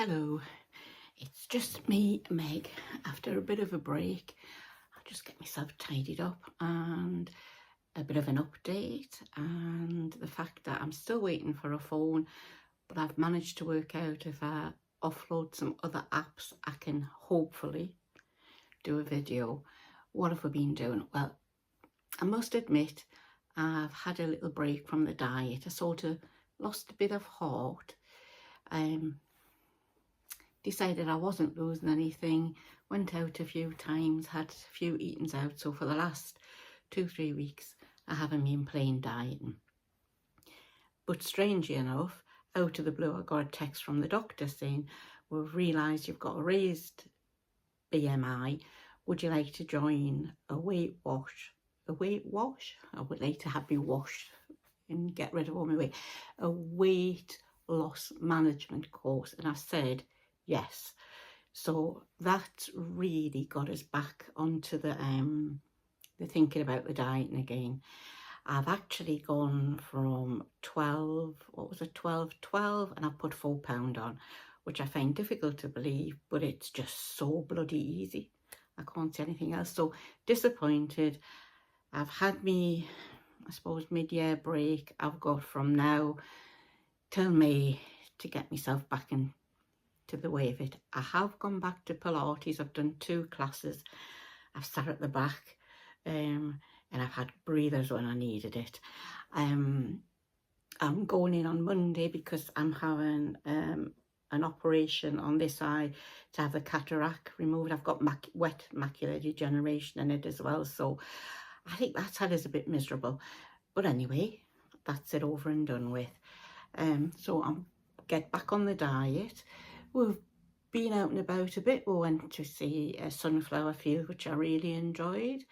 Hello, it's just me, Meg. After a bit of a break, I'll just get myself tidied up and a bit of an update, and the fact that I'm still waiting for a phone, but I've managed to work out if I offload some other apps, I can hopefully do a video. What have we been doing? Well, I must admit, I've had a little break from the diet. I sort of lost a bit of heart. Decided I wasn't losing anything, went out a few times, had a few eatings out. So for the last 2-3 weeks, I haven't been plain dieting. But strangely enough, out of the blue, I got a text from the doctor saying, we've realised you've got a raised BMI. Would you like to join a weight wash? A weight wash? I would like to have me washed and get rid of all my weight. A weight loss management course. And I said, yes. So that really got us back onto the thinking about the dieting again. I've actually gone from 12, and I've put 4 pounds on, which I find difficult to believe, but it's just so bloody easy. I can't say anything else. So disappointed. I've had me, I suppose, mid-year break. I've got from now till May to get myself back into the way of it. I have gone back to Pilates. I've done 2 classes. I've sat at the back and I've had breathers when I needed it. I'm going in on Monday because I'm having an operation on this eye to have the cataract removed. I've got wet macular degeneration in it as well, so I think that's had us a bit miserable. But anyway, that's it over and done with. So I'm get back on the diet. We've been out and about a bit. We went to see a sunflower field, which I really enjoyed.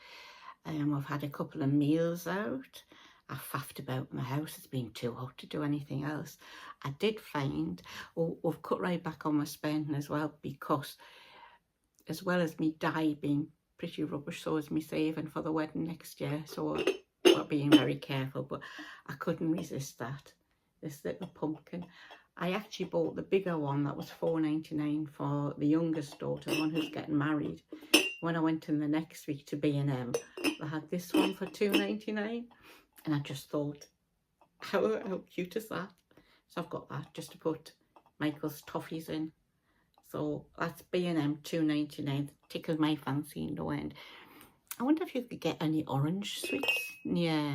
We've had a couple of meals out. I faffed about my house. It's been too hot to do anything else. I did find, we've cut right back on my spending as well, because as well as me diet being pretty rubbish, so is me saving for the wedding next year. So we're being very careful, but I couldn't resist that. This little pumpkin. I actually bought the bigger one that was £4.99 for the youngest daughter, the one who's getting married. When I went in the next week to B&M, I had this one for £2.99, and I just thought, how cute is that? So I've got that just to put Michael's toffees in. So that's B&M, £2.99. Tickled my fancy in the end. I wonder if you could get any orange sweets near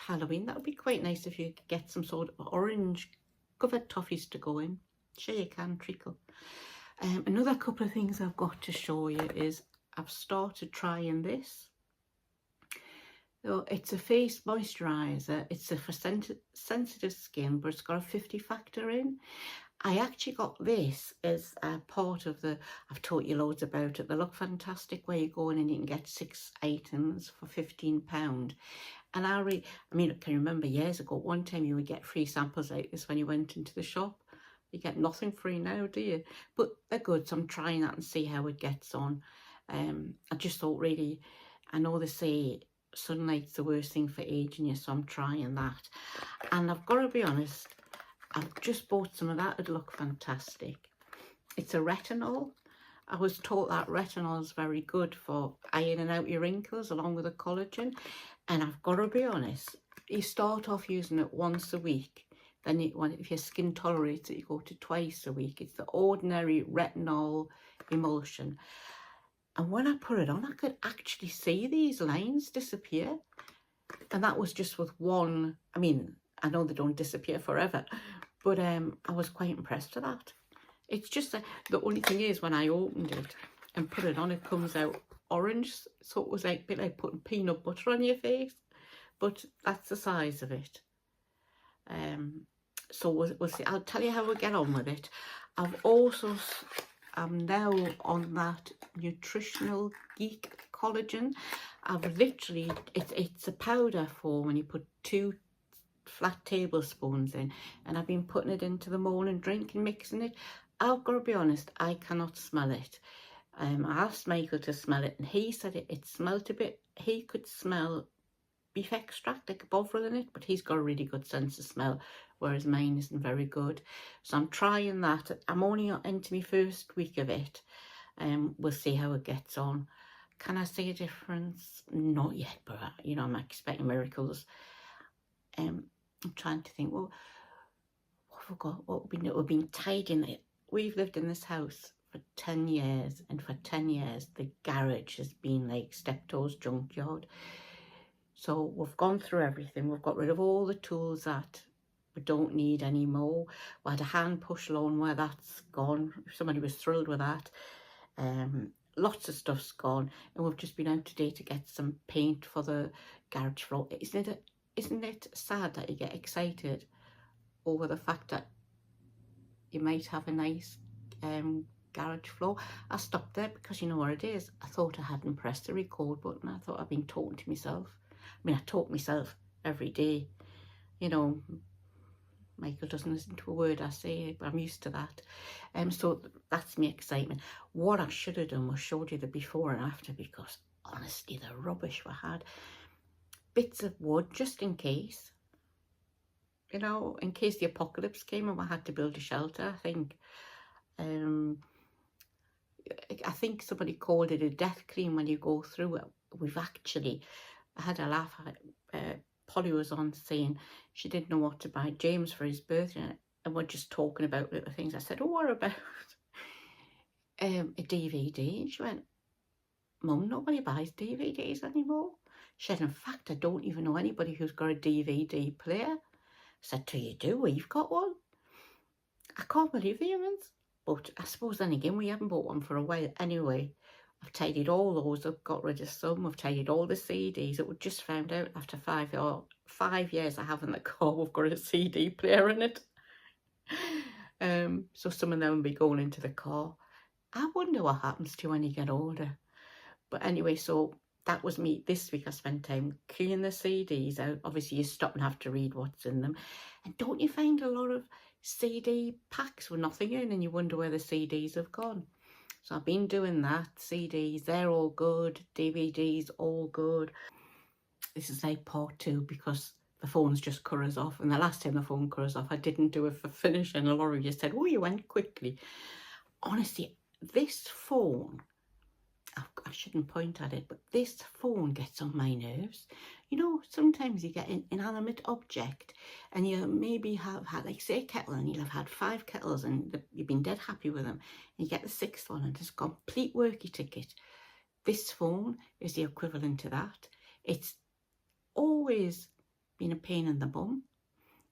Halloween. That would be quite nice if you could get some sort of orange covered toffees to go in. Sure you can, treacle. Another couple of things I've got to show you is I've started trying this. So it's a face moisturiser. It's for sensitive skin, but it's got a 50 factor in. I actually got this as a part of the, I've taught you loads about it, the Look Fantastic, where you go in and you can get 6 items for £15. And I mean, I can remember years ago, one time you would get free samples like this when you went into the shop. You get nothing free now, do you? But they're good, so I'm trying that and see how it gets on. I just thought, really, I know they say sunlight's the worst thing for aging you, so I'm trying that. And I've got to be honest, I've just bought some of that at Look Fantastic. It's a retinol. I was taught that retinol is very good for ironing out your wrinkles along with the collagen. And I've got to be honest, you start off using it once a week. Then if your skin tolerates it, you go to twice a week. It's the ordinary retinol emulsion. And when I put it on, I could actually see these lines disappear. And that was just with one. I mean, I know they don't disappear forever, but I was quite impressed with that. It's just the only thing is, when I opened it and put it on, it comes out orange, so it was like a bit like putting peanut butter on your face, but that's the size of it. So we'll see. I'll tell you how we get on with it. I'm now on that Nutritional Geek collagen. I've literally, it's a powder form when you put 2 flat tablespoons in, and I've been putting it into the morning drink and mixing it. I've got to be honest, I cannot smell it. I asked Michael to smell it, and he said it smelled a bit, he could smell beef extract, like a bovril in it, but he's got a really good sense of smell, whereas mine isn't very good. So I'm trying that. I'm only into my first week of it. We'll see how it gets on. Can I see a difference? Not yet, but you know, I'm expecting miracles. I'm trying to think, well, what have we got? What we've been tidying it. We've lived in this house for 10 years, and for 10 years the garage has been like Steptoe's junkyard. So we've gone through everything. We've got rid of all the tools that we don't need anymore. We had a hand push lawnmower, that's gone. Somebody was thrilled with that. Lots of stuff's gone, and we've just been out today to get some paint for the garage floor. Isn't it sad that you get excited over the fact that you might have a nice garage floor? I stopped there because you know what it is. I thought I hadn't pressed the record button. I thought I'd been talking to myself. I mean, I talk myself every day. You know, Michael doesn't listen to a word I say, but I'm used to that. So that's my excitement. What I should have done was showed you the before and after, because honestly, the rubbish we had. Bits of wood, just in case. You know, in case the apocalypse came and we had to build a shelter, I think somebody called it a death cream when you go through it. I had a laugh at Polly was on saying she didn't know what to buy James for his birthday, and we're just talking about little things. I said, oh, what about a DVD? And she went, Mum, nobody buys DVDs anymore. She said, in fact, I don't even know anybody who's got a DVD player. I said, do you do? We've got one. I can't believe the humans. But I suppose then again, we haven't bought one for a while anyway. I've tidied all those up, got rid of some. I've tidied all the CDs. It was just found out after 5 years I have in the car, we've got a CD player in it. So some of them will be going into the car. I wonder what happens to when you get older. But anyway, so that was me. This week I spent time cleaning the CDs out. Obviously you stop and have to read what's in them. And don't you find a lot of CD packs with nothing in, and you wonder where the CDs have gone? So I've been doing that. CDs, they're all good. DVDs, all good. This is like part 2 because the phone's just cut us off. And the last time the phone cut us off, I didn't do it for finishing. And Laura just said, oh, you went quickly. Honestly, this phone, I shouldn't point at it, but this phone gets on my nerves. You know, sometimes you get an inanimate object and you maybe have had, like say a kettle, and you'll have had 5 kettles and you've been dead happy with them. And you get the 6th one and it's a complete worky ticket. This phone is the equivalent to that. It's always been a pain in the bum.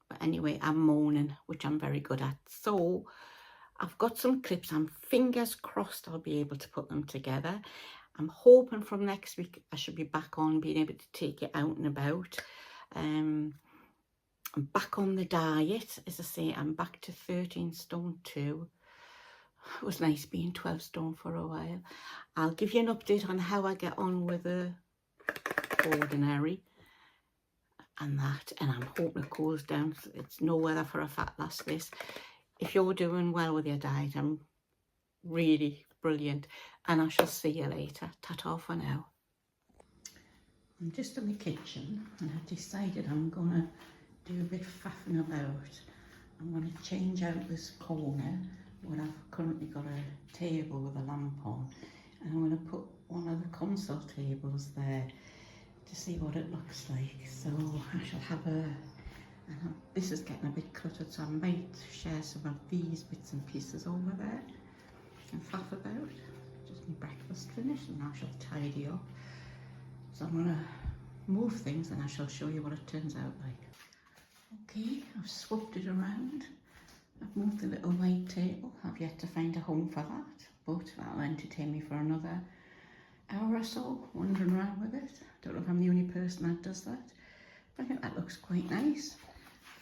But anyway, I'm moaning, which I'm very good at. So I've got some clips. I'm fingers crossed I'll be able to put them together. I'm hoping from next week I should be back on being able to take it out and about. I'm back on the diet. As I say, I'm back to 13 stone 2. It was nice being 12 stone for a while. I'll give you an update on how I get on with the ordinary and that. And I'm hoping it cools down. It's no weather for a fat lass, this. If you're doing well with your diet, I'm really brilliant. And I shall see you later. Ta-ta for now. I'm just in the kitchen and I've decided I'm going to do a bit of faffing about. I'm going to change out this corner where I've currently got a table with a lamp on. And I'm going to put one of the console tables there to see what it looks like. So I shall have this is getting a bit cluttered, so I might share some of these bits and pieces over there and faff about. Just my breakfast finished and I shall tidy up. So I'm going to move things and I shall show you what it turns out like. Okay, I've swapped it around. I've moved the little white table. I've yet to find a home for that, but that'll entertain me for another hour or so, wandering around with it. Don't know if I'm the only person that does that, but I think that looks quite nice.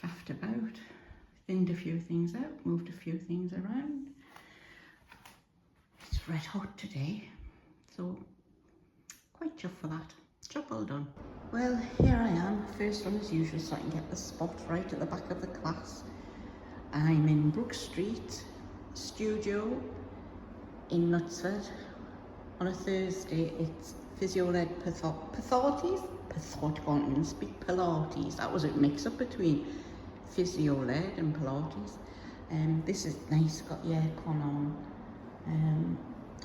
Faffed about, thinned a few things out, moved a few things around. It's red hot today, so quite chuffed for that. Job well done. Well, here I am, first one as usual, so I can get the spot right at the back of the class. I'm in Brook Street Studio in Knutsford. On a Thursday, it's physio-led Pilates. I can't even speak Pilates. That was a mix-up between physio-led and Pilates. This is nice, got the aircon on.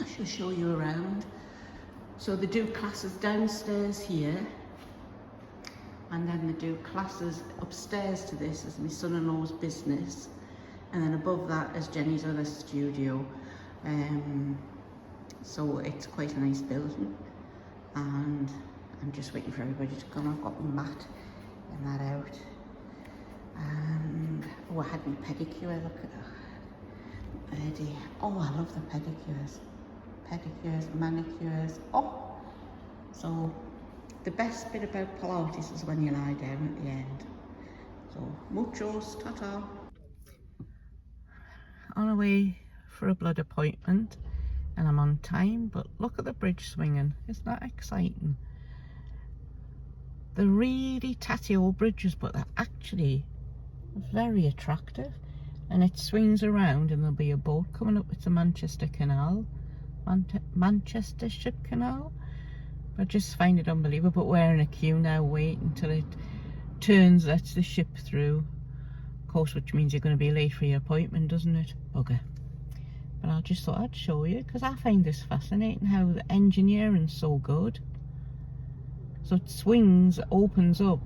I shall show you around. So they do classes downstairs here, and then they do classes upstairs to this as my son-in-law's business, and then above that is Jenny's other studio. So it's quite a nice building, and I'm just waiting for everybody to come. I've got my mat and that out, and oh, I had my pedicure. Look at that. Oh, I love the pedicures, manicures. Oh, so the best bit about Pilates is when you lie down at the end. So muchos, ta-ta. On our way for a blood appointment, and I'm on time, but look at the bridge swinging. Isn't that exciting? They're really tatty old bridges, but they're actually very attractive. And it swings around, and there'll be a boat coming up with the Manchester Canal, Manchester Ship Canal. I just find it unbelievable, but we're in a queue now, waiting until it turns, lets the ship through. Of course, which means you're going to be late for your appointment, doesn't it? Bugger. But I just thought I'd show you, because I find this fascinating, how the engineering's so good. So it swings, opens up.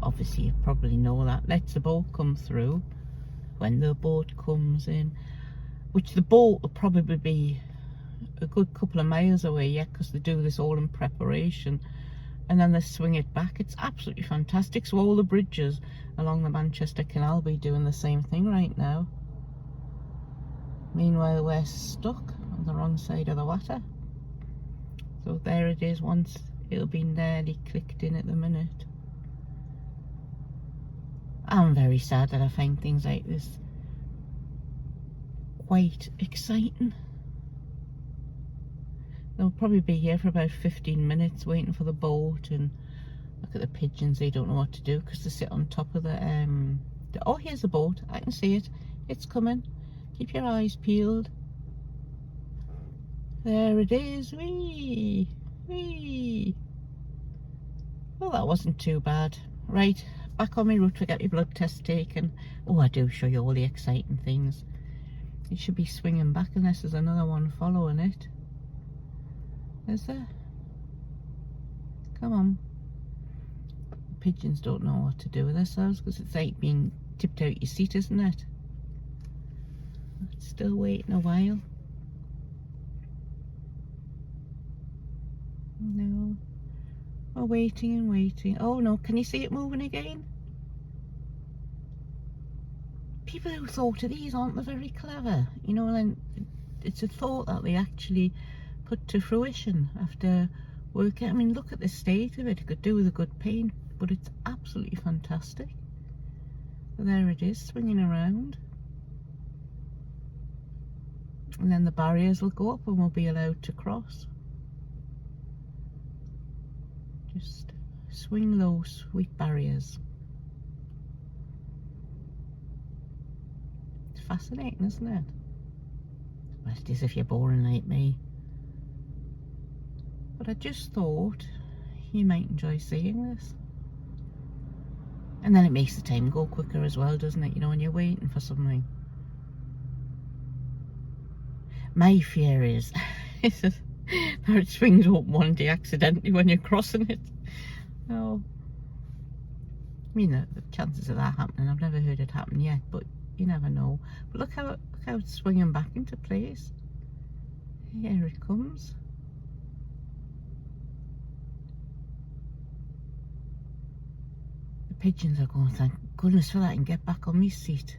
Obviously, you probably know that. Lets the boat come through when the boat comes in. Which the boat will probably be a good couple of miles away yet, because they do this all in preparation. And then they swing it back. It's absolutely fantastic. So all the bridges along the Manchester Canal will be doing the same thing right now. Meanwhile, we're stuck on the wrong side of the water. So there it is. Once it'll be nearly clicked in at the minute. I'm very sad that I find things like this quite exciting. They'll probably be here for about 15 minutes waiting for the boat, and look at the pigeons. They don't know what to do because they sit on top of the oh, here's the boat. I can see it. It's coming. Keep your eyes peeled. There it is. Whee! Whee! Well, that wasn't too bad. Right, back on my route to get your blood test taken. Oh, I do show you all the exciting things. It should be swinging back unless there's another one following it. Is there? Come on. Pigeons don't know what to do with themselves, because it's like being tipped out your seat, isn't it? It's still waiting a while. No. We're waiting and waiting. Oh no, can you see it moving again? People who thought of these aren't they very clever? You know, and it's a thought that they actually put to fruition after working. I mean, look at the state of it. It could do with a good paint, but it's absolutely fantastic. So there it is, swinging around. And then the barriers will go up and we'll be allowed to cross. Just swing low, sweet barriers. It's fascinating, isn't it? Well, it is if you're boring like me. But I just thought you might enjoy seeing this. And then it makes the time go quicker as well, doesn't it? You know, when you're waiting for something. My fear is that it swings up one day accidentally when you're crossing it. No. I mean, the chances of that happening, I've never heard it happen yet, but you never know. But look how it's swinging back into place. Here it comes. The pigeons are going, thank goodness for that, and get back on my seat.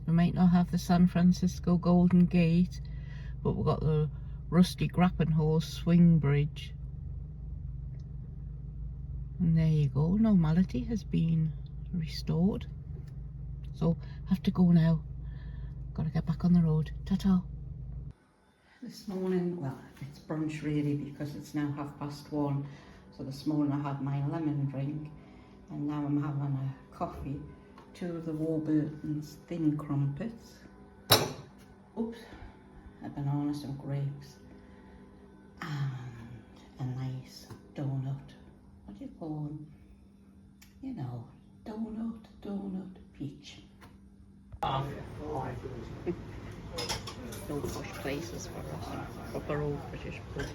We might not have the San Francisco Golden Gate, but we've got the rusty Grappenhall swing bridge. And there you go, normality has been restored. So I have to go now. Got to get back on the road. Ta-ta. This morning, well, it's brunch really because it's now 1:30. So this morning I had my lemon drink, and now I'm having a coffee. 2 of the Warburton's thin crumpets. Oops, a banana, some grapes, and a nice donut. What do you call them? You know, donut peach. No posh places for us, proper old British food.